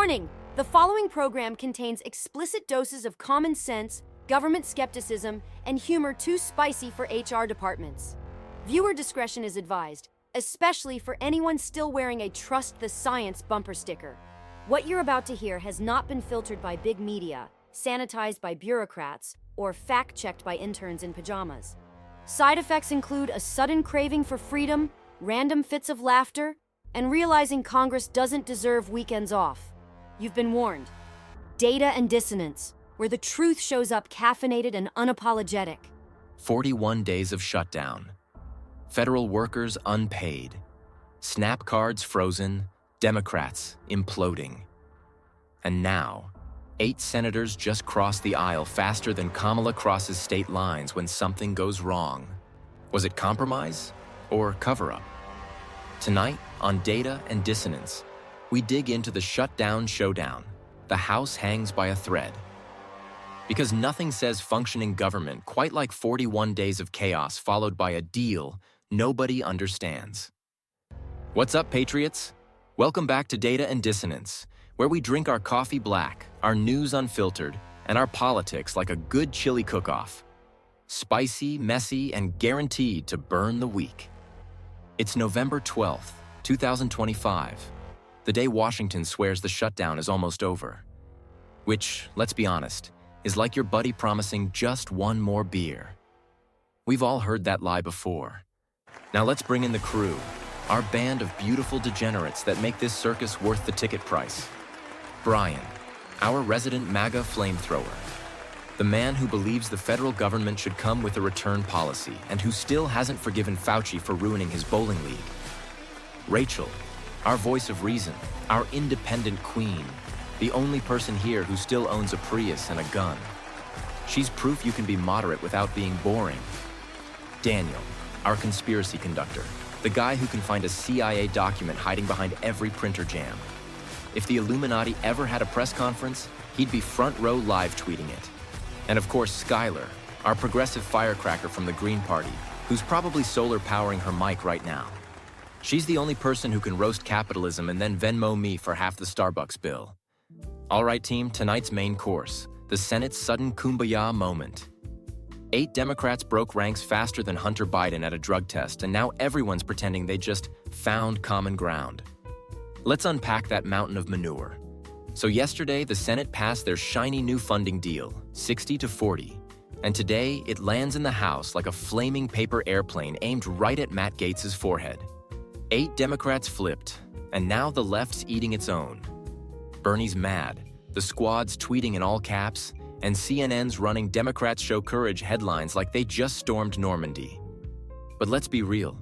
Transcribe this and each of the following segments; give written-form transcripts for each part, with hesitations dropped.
Warning! The following program contains explicit doses of common sense, government skepticism, and humor too spicy for HR departments. Viewer discretion is advised, especially for anyone still wearing a Trust the Science bumper sticker. What you're about to hear has not been filtered by big media, sanitized by bureaucrats, or fact-checked by interns in pajamas. Side effects include a sudden craving for freedom, random fits of laughter, and realizing Congress doesn't deserve weekends off. You've been warned. Data and dissonance, where the truth shows up caffeinated and unapologetic. 41 days of shutdown. Federal workers unpaid. Snap cards frozen. Democrats imploding. And now, 8 senators just crossed the aisle faster than Kamala crosses state lines when something goes wrong. Was it compromise or cover-up? Tonight, on Data and Dissonance, we dig into the Shutdown Showdown. The House hangs by a thread. Because nothing says functioning government quite like 41 days of chaos followed by a deal nobody understands. What's up, Patriots? Welcome back to Data and Dissonance, where we drink our coffee black, our news unfiltered, and our politics like a good chili cook-off. Spicy, messy, and guaranteed to burn the week. It's November 12th, 2025, the day Washington swears the shutdown is almost over. Which, let's be honest, is like your buddy promising just one more beer. We've all heard that lie before. Now let's bring in the crew, our band of beautiful degenerates that make this circus worth the ticket price. Brian, our resident MAGA flamethrower. The man who believes the federal government should come with a return policy and who still hasn't forgiven Fauci for ruining his bowling league. Rachel, our voice of reason, our independent queen, the only person here who still owns a Prius and a gun. She's proof you can be moderate without being boring. Daniel, our conspiracy conductor, the guy who can find a CIA document hiding behind every printer jam. If the Illuminati ever had a press conference, he'd be front row live tweeting it. And of course, Skylar, our progressive firecracker from the Green Party, who's probably solar powering her mic right now. She's the only person who can roast capitalism and then Venmo me for half the Starbucks bill. All right, team, tonight's main course, the Senate's sudden kumbaya moment. 8 Democrats broke ranks faster than Hunter Biden at a drug test, and now everyone's pretending they just found common ground. Let's unpack that mountain of manure. So yesterday, the Senate passed their shiny new funding deal, 60-40, and today it lands in the House like a flaming paper airplane aimed right at Matt Gaetz's forehead. 8 Democrats flipped, and now the left's eating its own. Bernie's mad, the squad's tweeting in all caps, and CNN's running "Democrats Show Courage" headlines like they just stormed Normandy. But let's be real.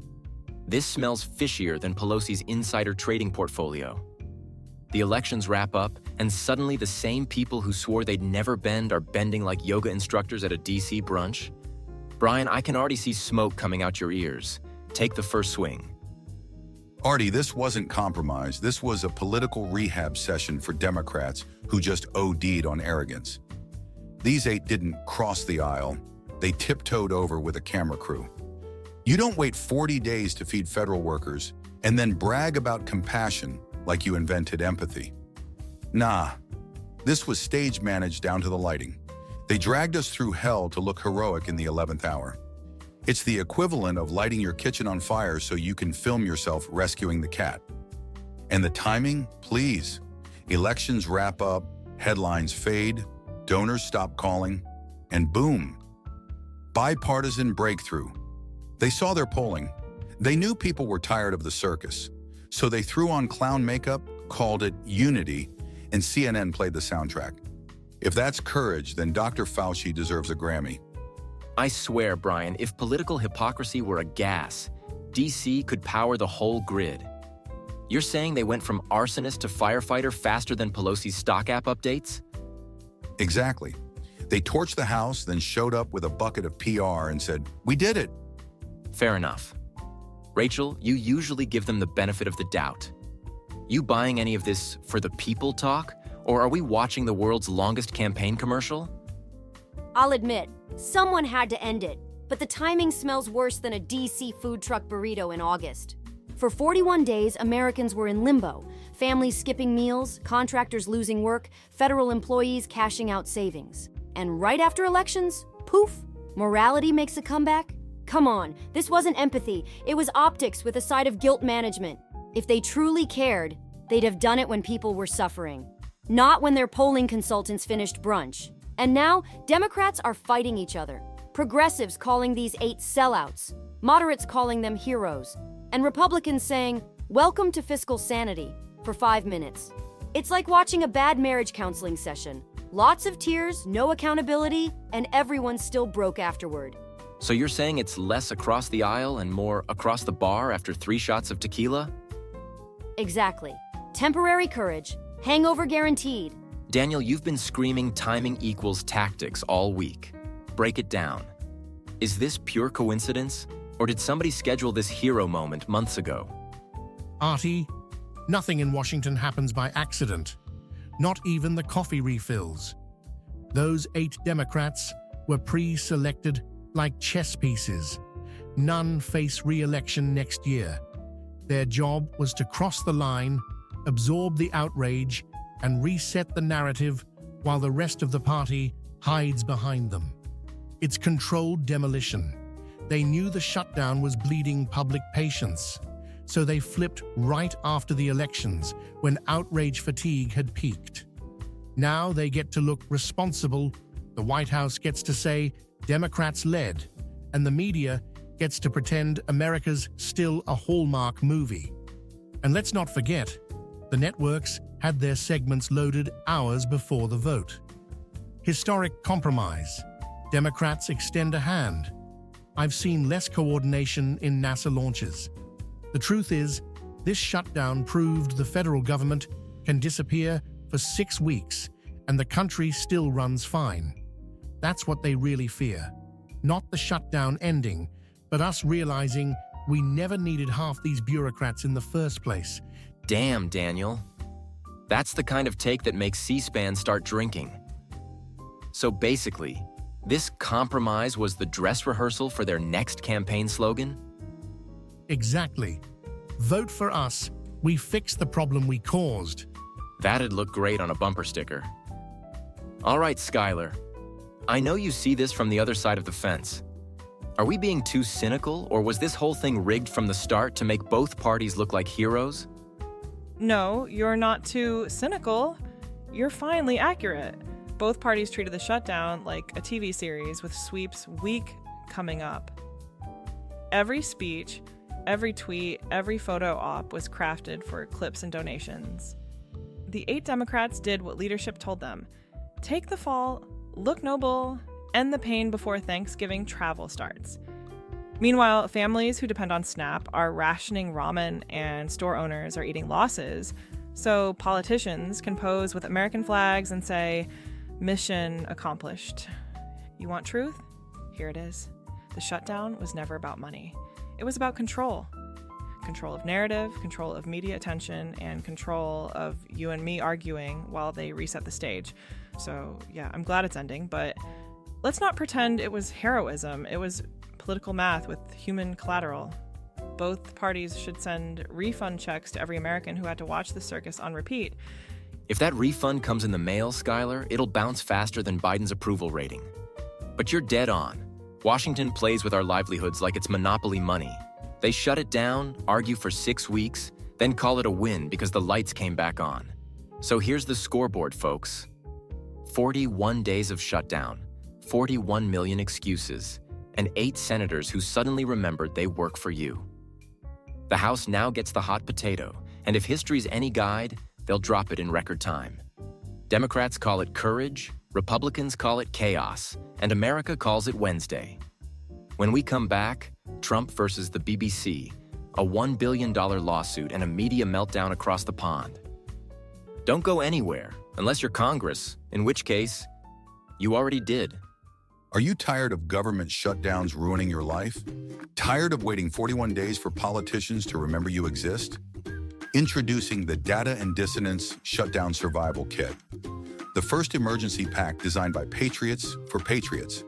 This smells fishier than Pelosi's insider trading portfolio. The elections wrap up, and suddenly the same people who swore they'd never bend are bending like yoga instructors at a DC brunch. Brian, I can already see smoke coming out your ears. Take the first swing. Artie, this wasn't compromise. This was a political rehab session for Democrats who just OD'd on arrogance. These 8 didn't cross the aisle. They tiptoed over with a camera crew. You don't wait 40 days to feed federal workers and then brag about compassion like you invented empathy. Nah, this was stage managed down to the lighting. They dragged us through hell to look heroic in the 11th hour. It's the equivalent of lighting your kitchen on fire so you can film yourself rescuing the cat. And the timing, please. Elections wrap up, headlines fade, donors stop calling, and boom, bipartisan breakthrough. They saw their polling. They knew people were tired of the circus. So they threw on clown makeup, called it unity, and CNN played the soundtrack. If that's courage, then Dr. Fauci deserves a Grammy. I swear, Brian, if political hypocrisy were a gas, DC could power the whole grid. You're saying they went from arsonist to firefighter faster than Pelosi's stock app updates? Exactly. They torched the House, then showed up with a bucket of PR and said, "We did it." Fair enough. Rachel, you usually give them the benefit of the doubt. You buying any of this for the people talk, or are we watching the world's longest campaign commercial? I'll admit, someone had to end it, but the timing smells worse than a DC food truck burrito in August. For 41 days, Americans were in limbo. Families skipping meals, contractors losing work, federal employees cashing out savings. And right after elections, poof, morality makes a comeback? Come on, this wasn't empathy. It was optics with a side of guilt management. If they truly cared, they'd have done it when people were suffering, not when their polling consultants finished brunch. And now, Democrats are fighting each other. Progressives calling these 8 sellouts, moderates calling them heroes, and Republicans saying, "Welcome to fiscal sanity," for 5 minutes. It's like watching a bad marriage counseling session. Lots of tears, no accountability, and everyone's still broke afterward. So you're saying it's less across the aisle and more across the bar after 3 shots of tequila? Exactly. Temporary courage, hangover guaranteed. Daniel, you've been screaming timing equals tactics all week. Break it down. Is this pure coincidence? Or did somebody schedule this hero moment months ago? Artie, nothing in Washington happens by accident. Not even the coffee refills. Those 8 Democrats were pre-selected like chess pieces. None face re-election next year. Their job was to cross the line, absorb the outrage, and reset the narrative while the rest of the party hides behind them. It's controlled demolition. They knew the shutdown was bleeding public patience, so they flipped right after the elections when outrage fatigue had peaked. Now they get to look responsible. The White House gets to say Democrats led, and the media gets to pretend America's still a Hallmark movie. And let's not forget, the networks had their segments loaded hours before the vote. Historic compromise. Democrats extend a hand. I've seen less coordination in NASA launches. The truth is, this shutdown proved the federal government can disappear for 6 weeks and the country still runs fine. That's what they really fear. Not the shutdown ending, but us realizing we never needed half these bureaucrats in the first place. Damn, Daniel. That's the kind of take that makes C-SPAN start drinking. So basically, this compromise was the dress rehearsal for their next campaign slogan? Exactly. Vote for us. We fixed the problem we caused. That'd look great on a bumper sticker. All right, Skylar. I know you see this from the other side of the fence. Are we being too cynical, or was this whole thing rigged from the start to make both parties look like heroes? No, you're not too cynical. You're finally accurate. Both parties treated the shutdown like a TV series with sweeps week coming up. Every speech, every tweet, every photo op was crafted for clips and donations. The 8 Democrats did what leadership told them. Take the fall, look noble, end the pain before Thanksgiving travel starts. Meanwhile, families who depend on SNAP are rationing ramen and store owners are eating losses, so politicians can pose with American flags and say, "Mission accomplished." You want truth? Here it is. The shutdown was never about money. It was about control. Control of narrative, control of media attention, and control of you and me arguing while they reset the stage. So yeah, I'm glad it's ending, but let's not pretend it was heroism. It was political math with human collateral. Both parties should send refund checks to every American who had to watch the circus on repeat. If that refund comes in the mail, Skylar, it'll bounce faster than Biden's approval rating. But you're dead on. Washington plays with our livelihoods like it's monopoly money. They shut it down, argue for 6 weeks, then call it a win because the lights came back on. So here's the scoreboard, folks. 41 days of shutdown, 41 million excuses, and 8 senators who suddenly remembered they work for you. The House now gets the hot potato, and if history's any guide, they'll drop it in record time. Democrats call it courage, Republicans call it chaos, and America calls it Wednesday. When we come back, Trump versus the BBC, a $1 billion lawsuit and a media meltdown across the pond. Don't go anywhere, unless you're Congress, in which case, you already did. Are you tired of government shutdowns ruining your life? Tired of waiting 41 days for politicians to remember you exist? Introducing the Data and Dissonance Shutdown Survival Kit, the first emergency pack designed by patriots for patriots.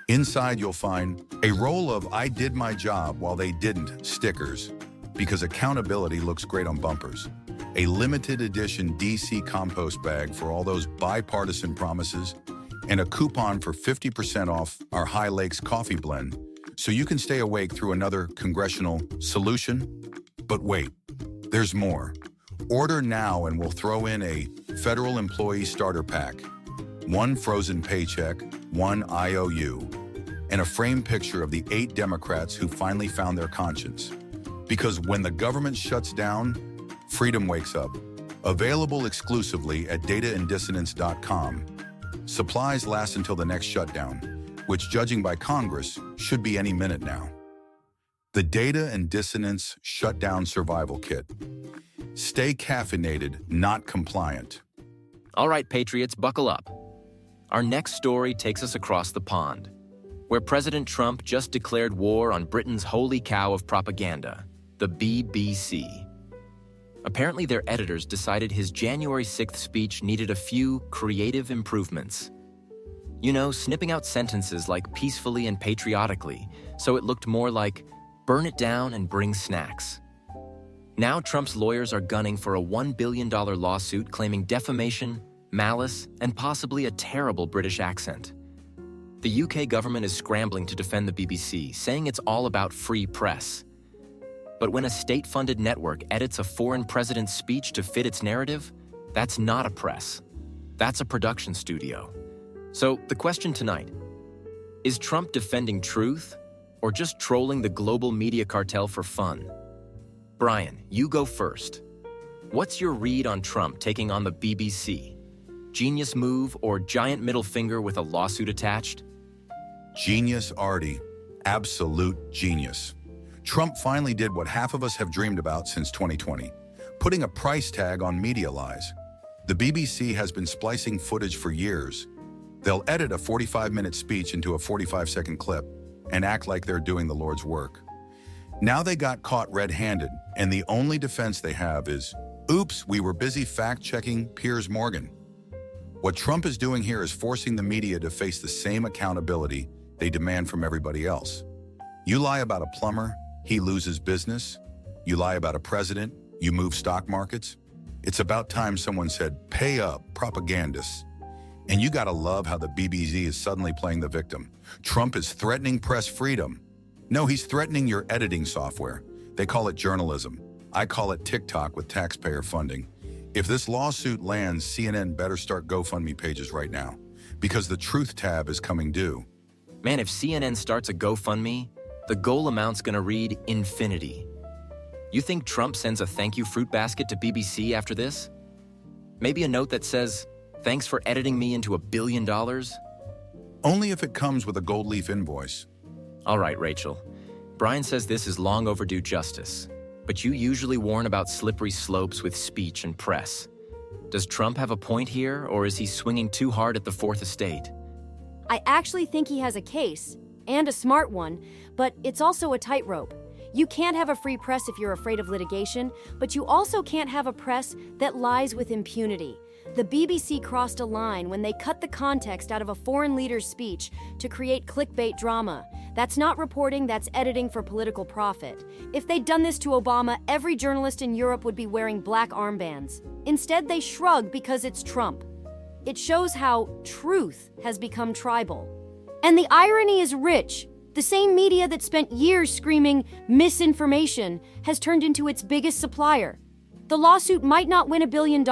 Inside, you'll find a roll of "I did my job while they didn't" stickers, because accountability looks great on bumpers. A limited edition DC compost bag for all those bipartisan promises, and a coupon for 50% off our High Lakes coffee blend, so you can stay awake through another congressional solution. But wait, there's more. Order now and we'll throw in a federal employee starter pack, 1 frozen paycheck, 1 IOU, and a framed picture of the 8 Democrats who finally found their conscience. Because when the government shuts down, freedom wakes up. Available exclusively at dataanddissonance.com. Supplies last until the next shutdown, which, judging by Congress, should be any minute now. The Data and Dissonance Shutdown Survival Kit. Stay caffeinated, not compliant. All right, Patriots, buckle up. Our next story takes us across the pond, where President Trump just declared war on Britain's holy cow of propaganda, the BBC. Apparently, their editors decided his January 6th speech needed a few creative improvements. You know, snipping out sentences like peacefully and patriotically, so it looked more like, burn it down and bring snacks. Now Trump's lawyers are gunning for a $1 billion lawsuit claiming defamation, malice, and possibly a terrible British accent. The UK government is scrambling to defend the BBC, saying it's all about free press. But when a state-funded network edits a foreign president's speech to fit its narrative, that's not a press. That's a production studio. So the question tonight, is Trump defending truth or just trolling the global media cartel for fun? Brian, you go first. What's your read on Trump taking on the BBC? Genius move or giant middle finger with a lawsuit attached? Genius, Artie. Absolute genius. Trump finally did what half of us have dreamed about since 2020, putting a price tag on media lies. The BBC has been splicing footage for years. They'll edit a 45-minute speech into a 45-second clip and act like they're doing the Lord's work. Now they got caught red-handed, and the only defense they have is, oops, we were busy fact-checking Piers Morgan. What Trump is doing here is forcing the media to face the same accountability they demand from everybody else. You lie about a plumber, he loses business. You lie about a president, you move stock markets. It's about time someone said, pay up, propagandists. And you gotta love how the BBC is suddenly playing the victim. Trump is threatening press freedom. No, he's threatening your editing software. They call it journalism. I call it TikTok with taxpayer funding. If this lawsuit lands, CNN better start GoFundMe pages right now, because the truth tab is coming due. Man, if CNN starts a GoFundMe, the goal amount's gonna read infinity. You think Trump sends a thank you fruit basket to BBC after this? Maybe a note that says, thanks for editing me into $1 billion? Only if it comes with a gold leaf invoice. All right, Rachel. Brian says this is long overdue justice, but you usually warn about slippery slopes with speech and press. Does Trump have a point here, or is he swinging too hard at the Fourth Estate? I actually think he has a case, and a smart one, but it's also a tightrope. You can't have a free press if you're afraid of litigation, but you also can't have a press that lies with impunity. The BBC crossed a line when they cut the context out of a foreign leader's speech to create clickbait drama. That's not reporting, that's editing for political profit. If they'd done this to Obama, every journalist in Europe would be wearing black armbands. Instead, they shrug because it's Trump. It shows how truth has become tribal. And the irony is rich. The same media that spent years screaming misinformation has turned into its biggest supplier. The lawsuit might not win $1 billion,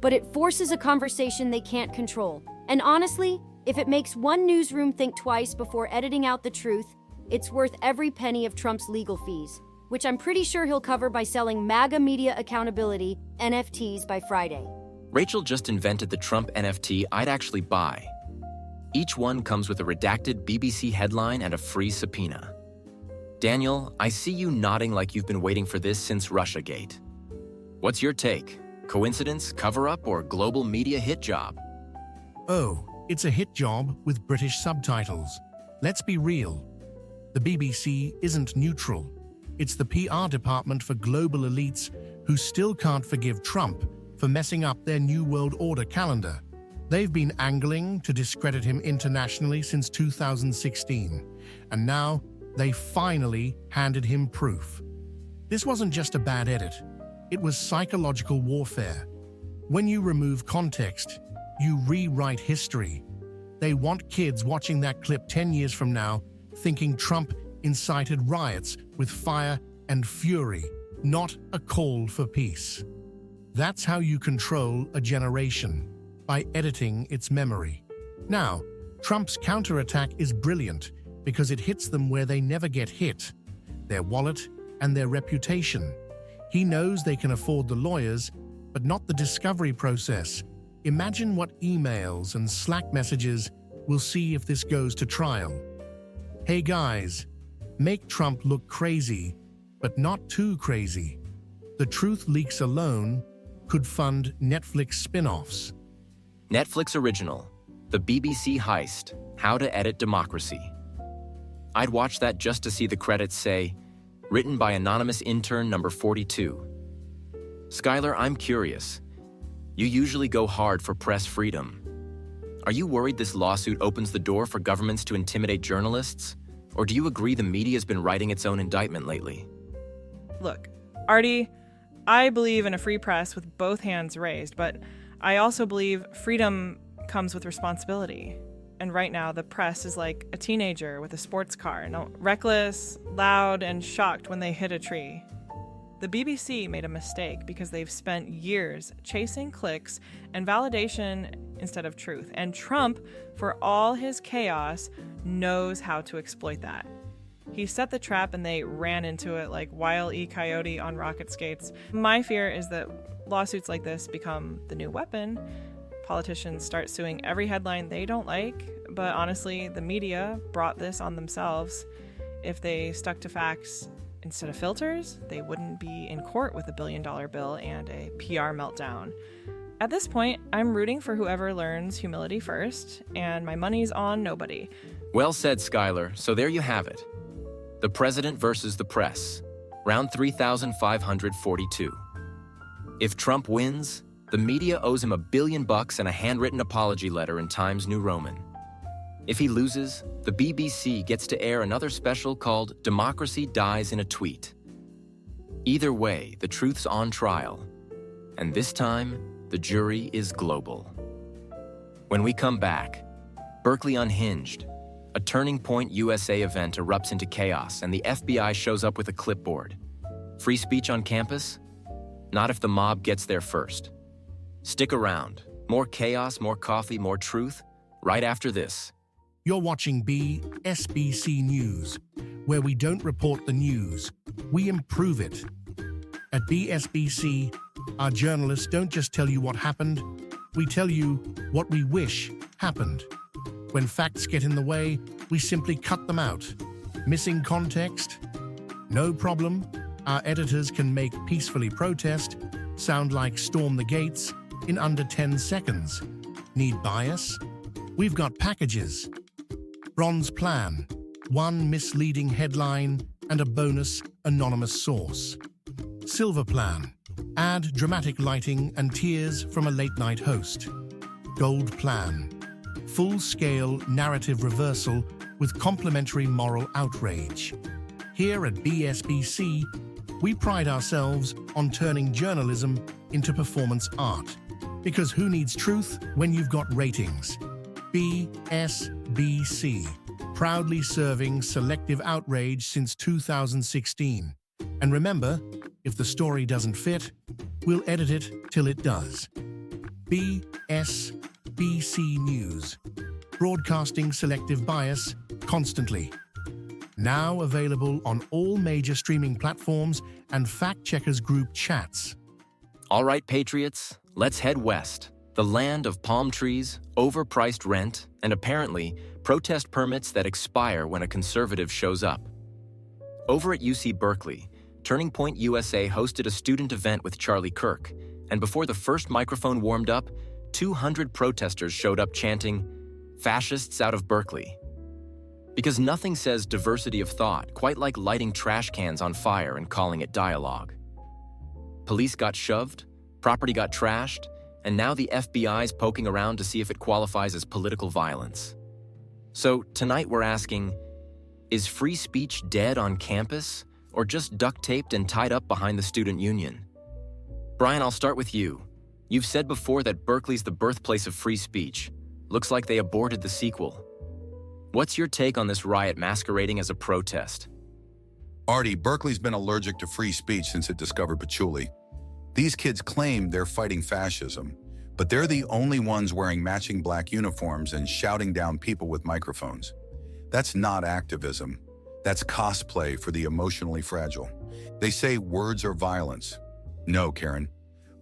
but it forces a conversation they can't control. And honestly, if it makes one newsroom think twice before editing out the truth, it's worth every penny of Trump's legal fees, which I'm pretty sure he'll cover by selling MAGA Media Accountability NFTs by Friday. Rachel just invented the Trump NFT I'd actually buy. Each one comes with a redacted BBC headline and a free subpoena. Daniel, I see you nodding like you've been waiting for this since Russiagate. What's your take? Coincidence, cover-up, or global media hit job? Oh, it's a hit job with British subtitles. Let's be real. The BBC isn't neutral. It's the PR department for global elites who still can't forgive Trump for messing up their New World Order calendar. They've been angling to discredit him internationally since 2016, and now they finally handed him proof. This wasn't just a bad edit. It was psychological warfare. When you remove context, you rewrite history. They want kids watching that clip 10 years from now thinking Trump incited riots with fire and fury, not a call for peace. That's how you control a generation, by editing its memory. Now, Trump's counterattack is brilliant because it hits them where they never get hit, their wallet and their reputation. He knows they can afford the lawyers, but not the discovery process. Imagine what emails and Slack messages we'll see if this goes to trial. Hey guys, make Trump look crazy, but not too crazy. The truth leaks alone could fund Netflix spin-offs. Netflix original, The BBC Heist, How to Edit Democracy. I'd watch that just to see the credits say, written by anonymous intern number 42. Skylar, I'm curious. You usually go hard for press freedom. Are you worried this lawsuit opens the door for governments to intimidate journalists? Or do you agree the media's been writing its own indictment lately? Look, Artie, I believe in a free press with both hands raised, but I also believe freedom comes with responsibility. And right now, the press is like a teenager with a sports car, reckless, loud, and shocked when they hit a tree. The BBC made a mistake because they've spent years chasing clicks and validation instead of truth. And Trump, for all his chaos, knows how to exploit that. He set the trap and they ran into it like Wile E. Coyote on rocket skates. My fear is that lawsuits like this become the new weapon. Politicians start suing every headline they don't like, but honestly, the media brought this on themselves. If they stuck to facts instead of filters, they wouldn't be in court with $1 billion bill and a PR meltdown. At this point, I'm rooting for whoever learns humility first, and my money's on nobody. Well said, Skylar. So there you have it. The president versus the press. Round 3,542. If Trump wins, the media owes him $1 billion and a handwritten apology letter in Times New Roman. If he loses, the BBC gets to air another special called Democracy Dies in a Tweet. Either way, the truth's on trial. And this time, the jury is global. When we come back, Berkeley Unhinged, a Turning Point USA event erupts into chaos and the FBI shows up with a clipboard. Free speech on campus? Not if the mob gets there first. Stick around. More chaos, more coffee, more truth, right after this. You're watching BSBC News, where we don't report the news, we improve it. At BSBC, our journalists don't just tell you what happened, we tell you what we wish happened. When facts get in the way, we simply cut them out. Missing context? No problem. Our editors can make peacefully protest sound like storm the gates in under 10 seconds. Need bias? We've got packages. Bronze plan, one misleading headline and a bonus anonymous source. Silver plan, add dramatic lighting and tears from a late-night host. Gold plan, full-scale narrative reversal with complementary moral outrage. Here at BSBC, we pride ourselves on turning journalism into performance art. Because who needs truth when you've got ratings? BSBC, proudly serving selective outrage since 2016. And remember, if the story doesn't fit, we'll edit it till it does. BSBC News, broadcasting selective bias constantly. Now available on all major streaming platforms and Fact Checkers group chats. All right, Patriots, let's head west. The land of palm trees, overpriced rent, and apparently protest permits that expire when a conservative shows up. Over at UC Berkeley, Turning Point USA hosted a student event with Charlie Kirk, and before the first microphone warmed up, 200 protesters showed up chanting, "Fascists out of Berkeley." Because nothing says diversity of thought quite like lighting trash cans on fire and calling it dialogue. Police got shoved, property got trashed, and now the FBI's poking around to see if it qualifies as political violence. So tonight we're asking, is free speech dead on campus, or just duct taped and tied up behind the student union. Brian, I'll start with you. You've said before that Berkeley's the birthplace of free speech. Looks like they aborted the sequel. What's your take on this riot masquerading as a protest? Artie, Berkeley's been allergic to free speech since it discovered patchouli. These kids claim they're fighting fascism, but they're the only ones wearing matching black uniforms and shouting down people with microphones. That's not activism. That's cosplay for the emotionally fragile. They say words are violence. No, Karen.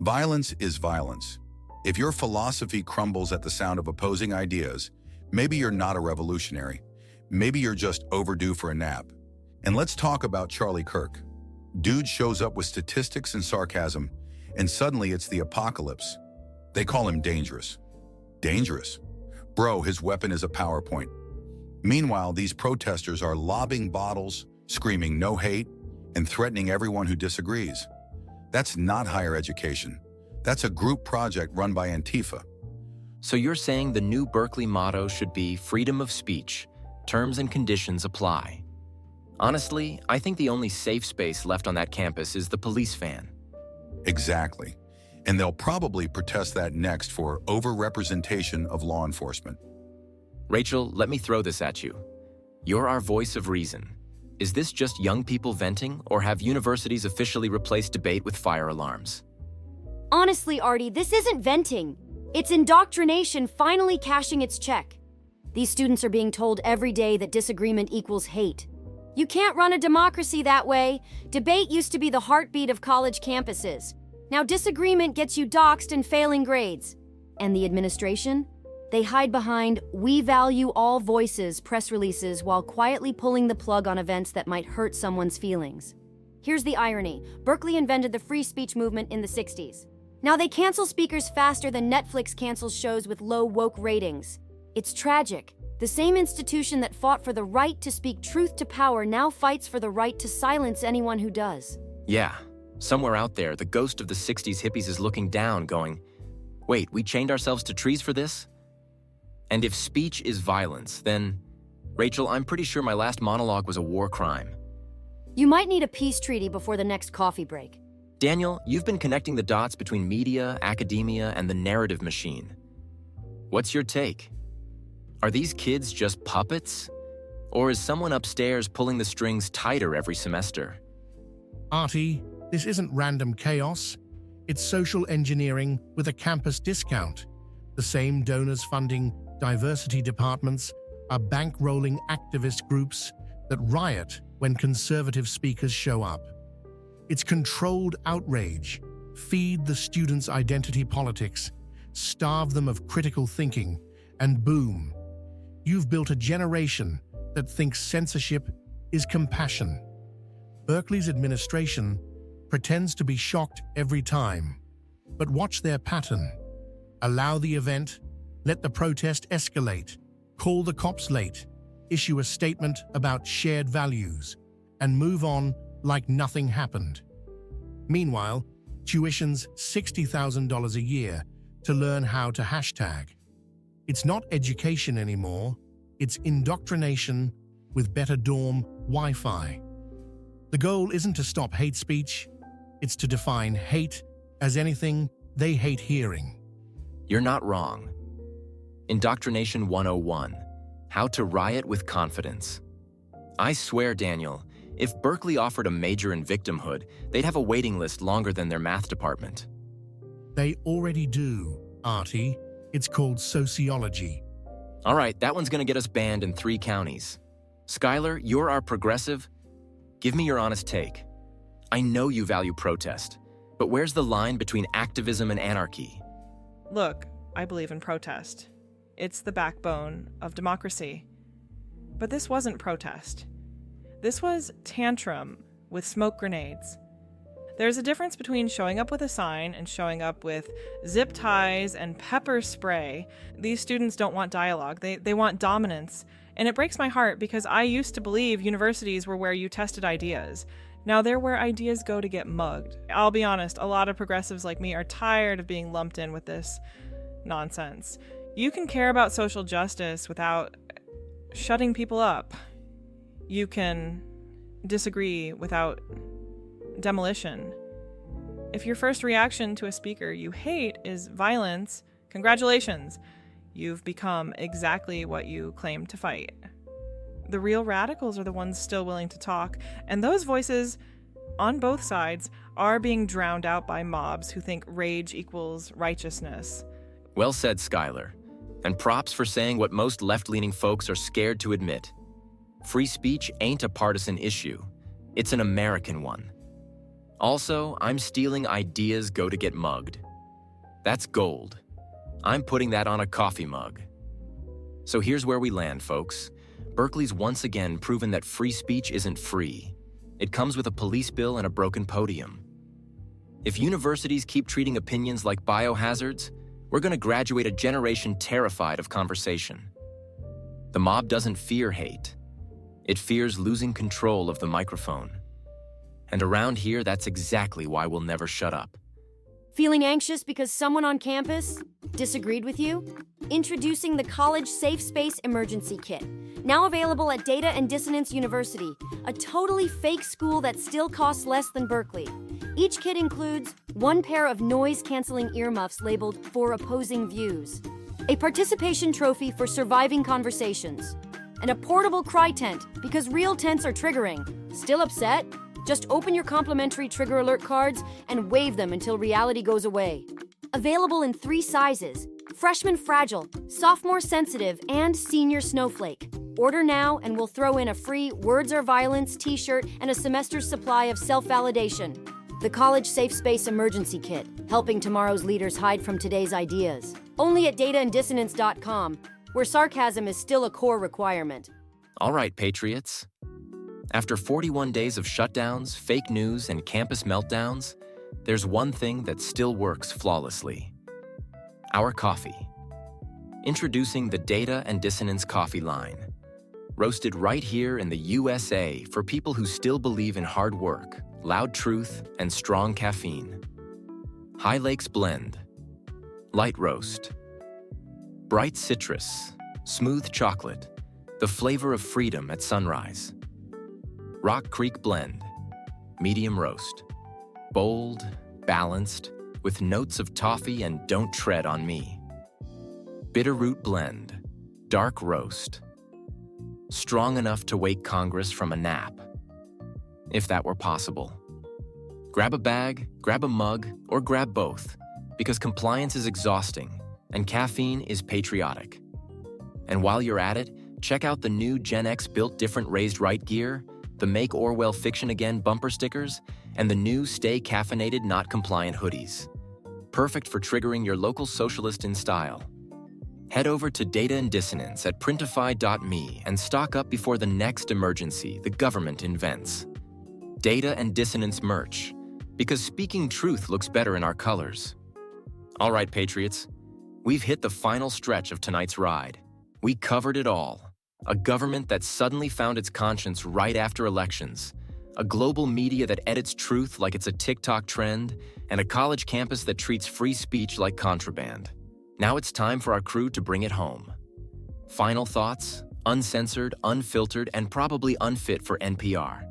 Violence is violence. If your philosophy crumbles at the sound of opposing ideas, maybe you're not a revolutionary. Maybe you're just overdue for a nap. And let's talk about Charlie Kirk. Dude shows up with statistics and sarcasm, and suddenly it's the apocalypse. They call him dangerous. Dangerous? Bro, his weapon is a PowerPoint. Meanwhile, these protesters are lobbing bottles, screaming no hate, and threatening everyone who disagrees. That's not higher education. That's a group project run by Antifa. So you're saying the new Berkeley motto should be freedom of speech, terms and conditions apply. Honestly, I think the only safe space left on that campus is the police van. Exactly. And they'll probably protest that next for overrepresentation of law enforcement. Rachel, let me throw this at you. You're our voice of reason. Is this just young people venting, or have universities officially replaced debate with fire alarms? Honestly, Artie, this isn't venting. It's indoctrination finally cashing its check. These students are being told every day that disagreement equals hate. You can't run a democracy that way. Debate used to be the heartbeat of college campuses. Now disagreement gets you doxxed and failing grades. And the administration? They hide behind "we value all voices" press releases while quietly pulling the plug on events that might hurt someone's feelings. Here's the irony. Berkeley invented the free speech movement in the 60s. Now they cancel speakers faster than Netflix cancels shows with low woke ratings. It's tragic. The same institution that fought for the right to speak truth to power now fights for the right to silence anyone who does. Yeah, somewhere out there, the ghost of the 60s hippies is looking down, going, wait, we chained ourselves to trees for this? And if speech is violence, then, Rachel, I'm pretty sure my last monologue was a war crime. You might need a peace treaty before the next coffee break. Daniel, you've been connecting the dots between media, academia, and the narrative machine. What's your take? Are these kids just puppets? Or is someone upstairs pulling the strings tighter every semester? Artie, this isn't random chaos. It's social engineering with a campus discount. The same donors funding diversity departments are bankrolling activist groups that riot when conservative speakers show up. It's controlled outrage. Feed the students' identity politics, starve them of critical thinking, and boom, you've built a generation that thinks censorship is compassion. Berkeley's administration pretends to be shocked every time, but watch their pattern. Allow the event, let the protest escalate, call the cops late, issue a statement about shared values, and move on like nothing happened. Meanwhile, tuition's $60,000 a year to learn how to hashtag. It's not education anymore, it's indoctrination with better dorm Wi-Fi. The goal isn't to stop hate speech, it's to define hate as anything they hate hearing. You're not wrong. Indoctrination 101, how to riot with confidence. I swear, Daniel, if Berkeley offered a major in victimhood, they'd have a waiting list longer than their math department. They already do, Artie. It's called sociology. All right, that one's gonna get us banned in 3 counties. Skylar, you're our progressive. Give me your honest take. I know you value protest, but where's the line between activism and anarchy? Look, I believe in protest. It's the backbone of democracy. But this wasn't protest. This was tantrum with smoke grenades. There's a difference between showing up with a sign and showing up with zip ties and pepper spray. These students don't want dialogue. They want dominance. And it breaks my heart because I used to believe universities were where you tested ideas. Now they're where ideas go to get mugged. I'll be honest, a lot of progressives like me are tired of being lumped in with this nonsense. You can care about social justice without shutting people up. You can disagree without demolition. If your first reaction to a speaker you hate is violence, congratulations, you've become exactly what you claim to fight. The real radicals are the ones still willing to talk, and those voices on both sides are being drowned out by mobs who think rage equals righteousness. Well said, Skylar. And props for saying what most left-leaning folks are scared to admit. Free speech ain't a partisan issue. It's an American one. Also, I'm stealing ideas go to get mugged. That's gold. I'm putting that on a coffee mug. So here's where we land, folks. Berkeley's once again proven that free speech isn't free. It comes with a police bill and a broken podium. If universities keep treating opinions like biohazards, we're going to graduate a generation terrified of conversation. The mob doesn't fear hate. It fears losing control of the microphone. And around here, that's exactly why we'll never shut up. Feeling anxious because someone on campus disagreed with you? Introducing the College Safe Space Emergency Kit, now available at Data and Dissonance University, a totally fake school that still costs less than Berkeley. Each kit includes one pair of noise-canceling earmuffs labeled "For Opposing Views," a participation trophy for surviving conversations, and a portable cry tent because real tents are triggering. Still upset? Just open your complimentary trigger alert cards and wave them until reality goes away. Available in 3 sizes: freshman fragile, sophomore sensitive, and senior snowflake. Order now and we'll throw in a free Words Are Violence t-shirt and a semester's supply of self-validation. The College Safe Space Emergency Kit, helping tomorrow's leaders hide from today's ideas. Only at dataanddissonance.com, where sarcasm is still a core requirement. All right, patriots. After 41 days of shutdowns, fake news, and campus meltdowns, there's one thing that still works flawlessly. Our coffee. Introducing the Data and Dissonance coffee line. Roasted right here in the USA for people who still believe in hard work, loud truth, and strong caffeine. High Lakes Blend. Light roast. Bright citrus. Smooth chocolate. The flavor of freedom at sunrise. Rock Creek Blend, medium roast. Bold, balanced, with notes of toffee and don't tread on me. Bitterroot Blend, dark roast. Strong enough to wake Congress from a nap, if that were possible. Grab a bag, grab a mug, or grab both, because compliance is exhausting and caffeine is patriotic. And while you're at it, check out the new Gen X Built Different Raised Right gear, the Make Orwell Fiction Again bumper stickers, and the new Stay Caffeinated Not Compliant hoodies. Perfect for triggering your local socialist in style. Head over to Data and Dissonance at printify.me and stock up before the next emergency the government invents. Data and Dissonance merch, because speaking truth looks better in our colors. All right, patriots, we've hit the final stretch of tonight's ride. We covered it all. A government that suddenly found its conscience right after elections, a global media that edits truth like it's a TikTok trend, and a college campus that treats free speech like contraband. Now it's time for our crew to bring it home. Final thoughts, uncensored, unfiltered, and probably unfit for NPR.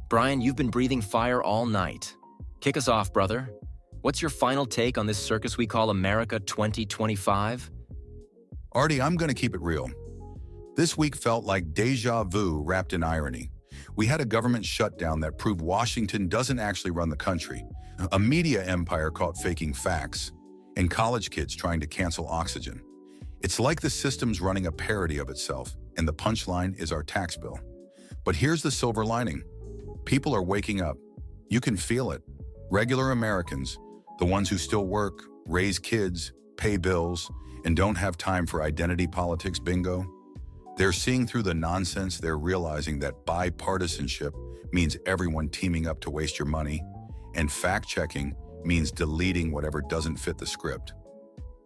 Brian, you've been breathing fire all night. Kick us off, brother. What's your final take on this circus we call America 2025? Artie, I'm going to keep it real. This week felt like deja vu wrapped in irony. We had a government shutdown that proved Washington doesn't actually run the country, a media empire caught faking facts, and college kids trying to cancel oxygen. It's like the system's running a parody of itself, and the punchline is our tax bill. But here's the silver lining. People are waking up. You can feel it. Regular Americans, the ones who still work, raise kids, pay bills, and don't have time for identity politics bingo, they're seeing through the nonsense. They're realizing that bipartisanship means everyone teaming up to waste your money, and fact-checking means deleting whatever doesn't fit the script.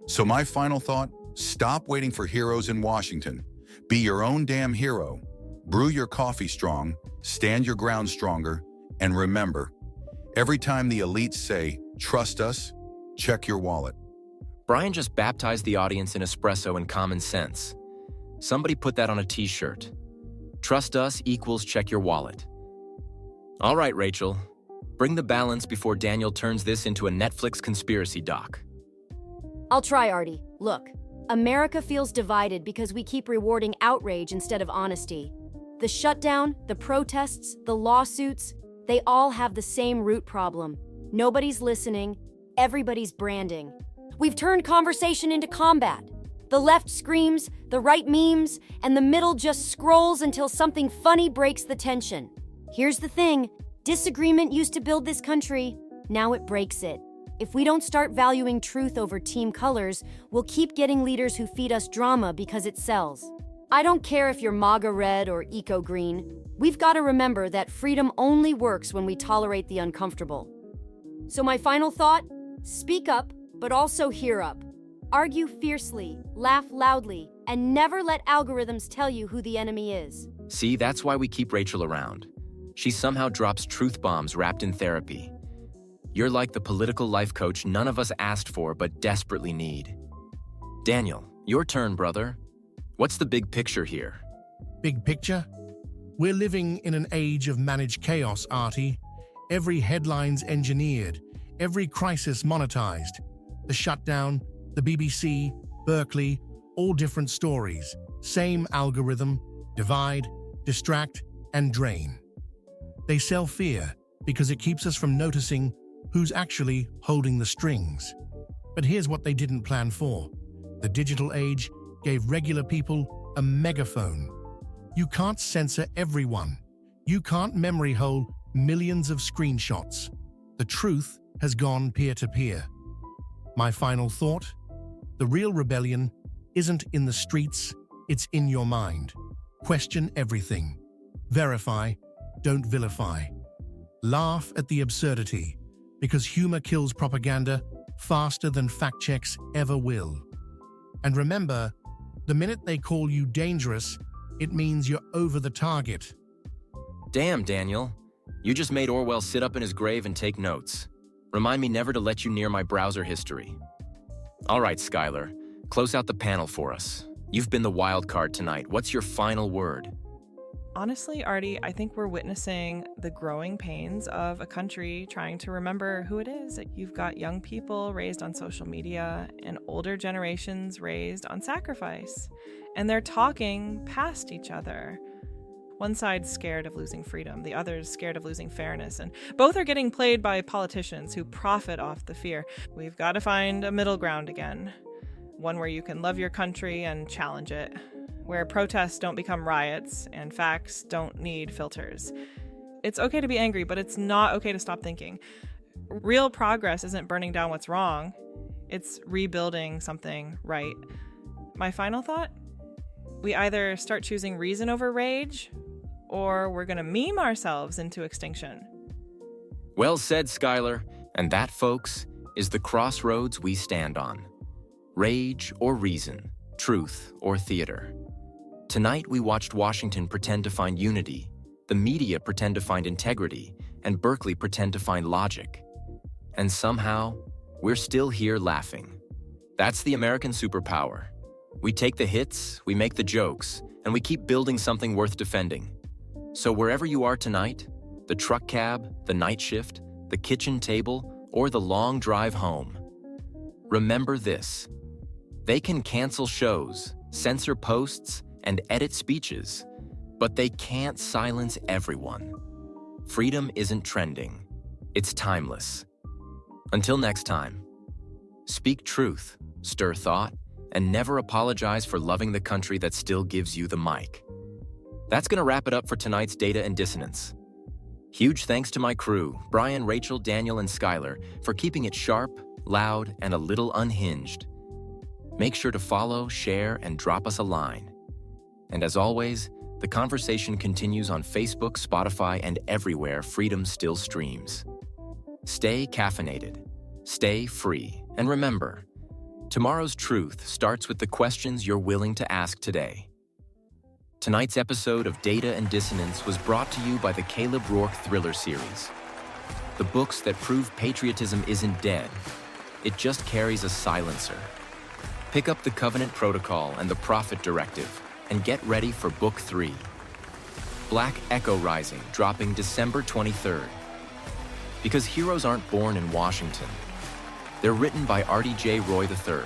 So my final thought, stop waiting for heroes in Washington. Be your own damn hero. Brew your coffee strong, stand your ground stronger, and remember, every time the elites say, trust us, check your wallet. Brian just baptized the audience in espresso and common sense. Somebody put that on a t-shirt. Trust us equals check your wallet. All right, Rachel. Bring the balance before Daniel turns this into a Netflix conspiracy doc. I'll try, Artie. Look, America feels divided because we keep rewarding outrage instead of honesty. The shutdown, the protests, the lawsuits, they all have the same root problem. Nobody's listening, everybody's branding. We've turned conversation into combat. The left screams, the right memes, and the middle just scrolls until something funny breaks the tension. Here's the thing, disagreement used to build this country, now it breaks it. If we don't start valuing truth over team colors, we'll keep getting leaders who feed us drama because it sells. I don't care if you're MAGA red or eco green. We've got to remember that freedom only works when we tolerate the uncomfortable. So my final thought, speak up, but also hear up. Argue fiercely, laugh loudly, and never let algorithms tell you who the enemy is. See, that's why we keep Rachel around. She somehow drops truth bombs wrapped in therapy. You're like the political life coach none of us asked for but desperately need. Daniel, your turn, brother. What's the big picture here? Big picture? We're living in an age of managed chaos, Artie. Every headline's engineered, every crisis monetized. The shutdown, the BBC, Berkeley, all different stories. Same algorithm, divide, distract, and drain. They sell fear because it keeps us from noticing who's actually holding the strings. But here's what they didn't plan for. The digital age gave regular people a megaphone. You can't censor everyone. You can't memory hole millions of screenshots. The truth has gone peer-to-peer. My final thought? The real rebellion isn't in the streets, it's in your mind. Question everything. Verify, don't vilify. Laugh at the absurdity, because humor kills propaganda faster than fact checks ever will. And remember, the minute they call you dangerous, it means you're over the target. Damn, Daniel. You just made Orwell sit up in his grave and take notes. Remind me never to let you near my browser history. All right, Skylar, close out the panel for us. You've been the wild card tonight. What's your final word? Honestly, Artie, I think we're witnessing the growing pains of a country trying to remember who it is. You've got young people raised on social media and older generations raised on sacrifice. And they're talking past each other. One side's scared of losing freedom, the other's scared of losing fairness, and both are getting played by politicians who profit off the fear. We've got to find a middle ground again. One where you can love your country and challenge it. Where protests don't become riots and facts don't need filters. It's okay to be angry, but it's not okay to stop thinking. Real progress isn't burning down what's wrong. It's rebuilding something right. My final thought? We either start choosing reason over rage, or we're gonna meme ourselves into extinction. Well said, Skylar. And that, folks, is the crossroads we stand on. Rage or reason, truth or theater. Tonight, we watched Washington pretend to find unity, the media pretend to find integrity, and Berkeley pretend to find logic. And somehow, we're still here laughing. That's the American superpower. We take the hits, we make the jokes, and we keep building something worth defending. So wherever you are tonight, the truck cab, the night shift, the kitchen table, or the long drive home, remember this. They can cancel shows, censor posts, and edit speeches, but they can't silence everyone. Freedom isn't trending. It's timeless. Until next time, speak truth, stir thought, and never apologize for loving the country that still gives you the mic. That's going to wrap it up for tonight's Data and Dissonance. Huge thanks to my crew, Brian, Rachel, Daniel, and Skylar, for keeping it sharp, loud, and a little unhinged. Make sure to follow, share, and drop us a line. And as always, the conversation continues on Facebook, Spotify, and everywhere freedom still streams. Stay caffeinated, stay free, and remember, tomorrow's truth starts with the questions you're willing to ask today. Tonight's episode of Data and Dissonance was brought to you by the Caleb Rourke Thriller series. The books that prove patriotism isn't dead, it just carries a silencer. Pick up The Covenant Protocol and The Prophet Directive, and get ready for Book 3. Black Echo Rising, dropping December 23rd. Because heroes aren't born in Washington. They're written by Artie J. Roy III,